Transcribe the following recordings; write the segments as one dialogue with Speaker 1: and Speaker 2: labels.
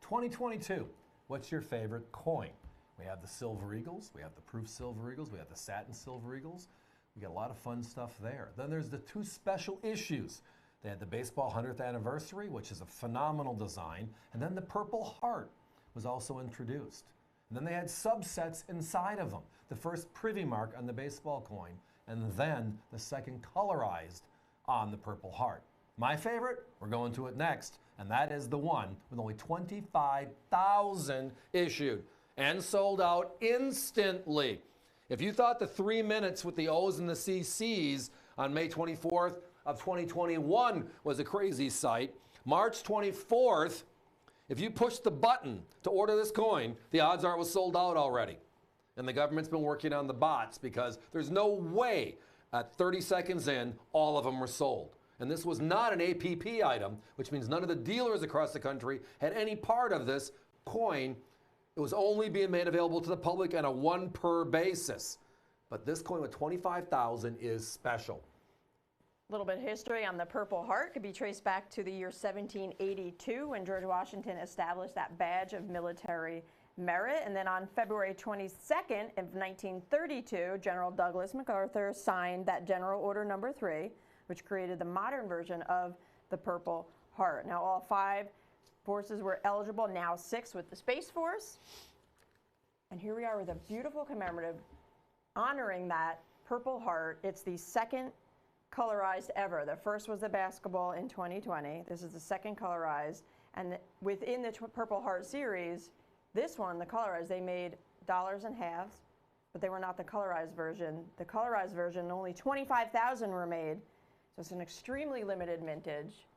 Speaker 1: 2022, what's your favorite coin? We have the Silver Eagles, we have the Proof Silver Eagles, we have the Satin Silver Eagles. We got a lot of fun stuff there. Then there's the two special issues. They had the baseball 100th anniversary, which is a phenomenal design, and then the Purple Heart was also introduced. And then they had subsets inside of them. The first privy mark on the baseball coin, and then the second colorized on the Purple Heart. My favorite, we're going to it next, and that is the one with only 25,000 issued and sold out instantly. If you thought the 3 minutes with the O's and the CC's on May 24th of 2021 was a crazy sight, March 24th, if you push the button to order this coin, the odds are it was sold out already. And the government's been working on the bots because there's no way at 30 seconds in, all of them were sold. And this was not an APP item, which means none of the dealers across the country had any part of this coin. It was only being made available to the public on a one per basis. But this coin with 25,000 is special.
Speaker 2: A little bit of history on the Purple Heart could be traced back to the year 1782 when George Washington established that badge of military merit. And then on February 22nd of 1932, General Douglas MacArthur signed that General Order Number 3, which created the modern version of the Purple Heart. Now all 5 forces were eligible, now 6 with the Space Force. And here we are with a beautiful commemorative honoring that Purple Heart. It's the second colorized ever. The first was the basketball in 2020. This is the second colorized. And within the Purple Heart series, this one, the colorized, they made dollars and halves, but they were not the colorized version. The colorized version, only 25,000 were made. So it's an extremely limited mintage.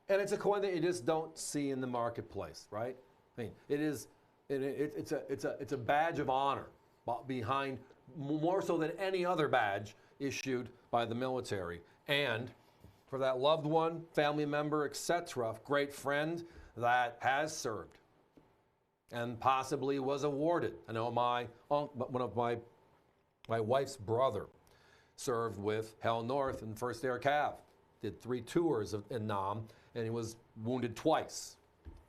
Speaker 1: And it's a coin that you just don't see in the marketplace, right? I mean, it's a badge of honor behind, more so than any other badge issued by the military. And for that loved one, family member, etc., great friend that has served and possibly was awarded. I know one of my wife's brother served with Hell North in 1st Air Cav, did 3 tours in Nam, and he was wounded twice.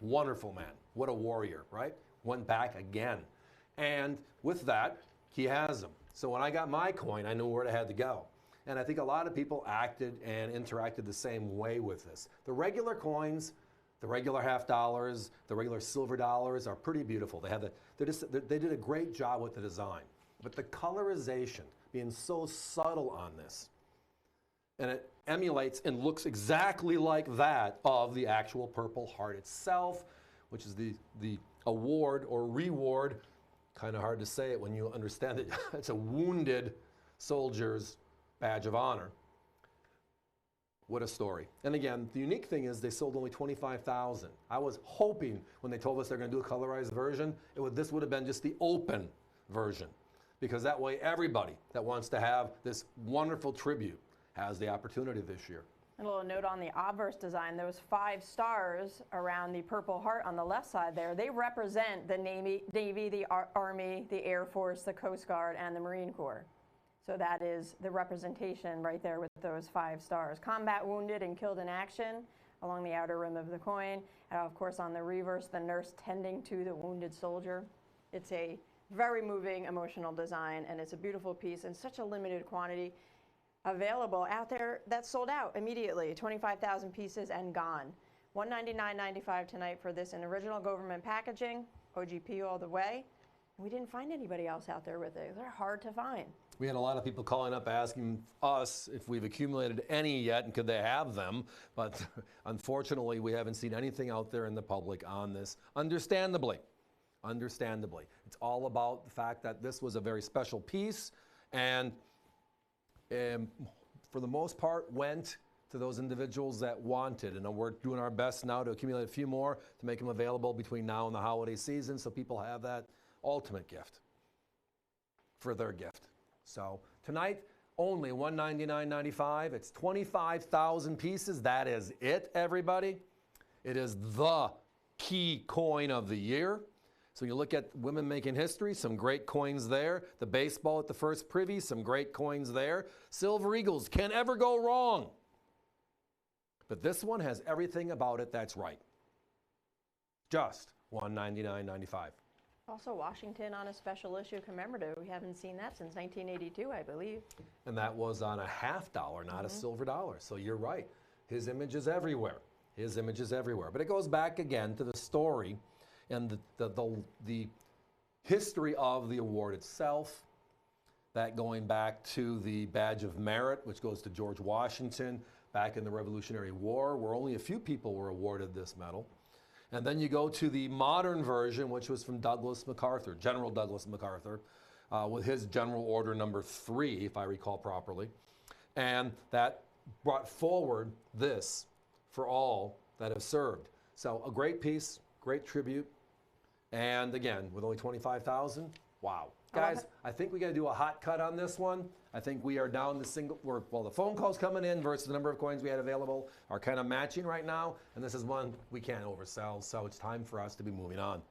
Speaker 1: Wonderful man, what a warrior, right? Went back again. And with that, he has them. So when I got my coin, I knew where it had to go. And I think a lot of people acted and interacted the same way with this. The regular coins, the regular half dollars, the regular silver dollars are pretty beautiful. They did a great job with the design. But the colorization, being so subtle on this, and it emulates and looks exactly like that of the actual Purple Heart itself, which is the award or reward. Kind of hard to say it when you understand that it's a wounded soldier's badge of honor. What a story. And again, the unique thing is they sold only 25,000. I was hoping when they told us they're going to do a colorized version, this would have been just the open version. Because that way everybody that wants to have this wonderful tribute has the opportunity this year.
Speaker 2: A little note on the obverse design, those 5 stars around the Purple Heart on the left side there, they represent the Navy, the Army, the Air Force, the Coast Guard, and the Marine Corps. So that is the representation right there with those 5 stars. Combat wounded and killed in action along the outer rim of the coin. And of course on the reverse, the nurse tending to the wounded soldier. It's a very moving, emotional design, and it's a beautiful piece in such a limited quantity available out there. That's sold out immediately, 25,000 pieces and gone. $199.95 tonight for this in original government packaging, OGP all the way. We didn't find anybody else out there with it. They're hard to find.
Speaker 1: We had a lot of people calling up asking us if we've accumulated any yet and could they have them, but unfortunately we haven't seen anything out there in the public on this. Understandably. It's all about the fact that this was a very special piece and for the most part went to those individuals that wanted. And we're doing our best now to accumulate a few more to make them available between now and the holiday season so people have that ultimate gift for their gift. So tonight, only $199.95. It's 25,000 pieces. That is it, everybody. It is the key coin of the year. So you look at women making history, some great coins there. The baseball at the first privy, some great coins there. Silver Eagles, can't ever go wrong. But this one has everything about it that's right. Just $199.95.
Speaker 2: Also, Washington on a special issue commemorative. We haven't seen that since 1982, I believe.
Speaker 1: And that was on a $half, not a silver dollar. So you're right. His image is everywhere. His image is everywhere. But it goes back again to the story and the history of the award itself. That going back to the Badge of Merit, which goes to George Washington back in the Revolutionary War, where only a few people were awarded this medal. And then you go to the modern version, which was from Douglas MacArthur, General Douglas MacArthur, with his General Order number 3, if I recall properly. And that brought forward this for all that have served. So a great piece, great tribute. And again, with only 25,000, wow. Guys, I think we got to do a hot cut on this one. I think we are down to well, the phone calls coming in versus the number of coins we had available are kind of matching right now. And this is one we can't oversell. So it's time for us to be moving on.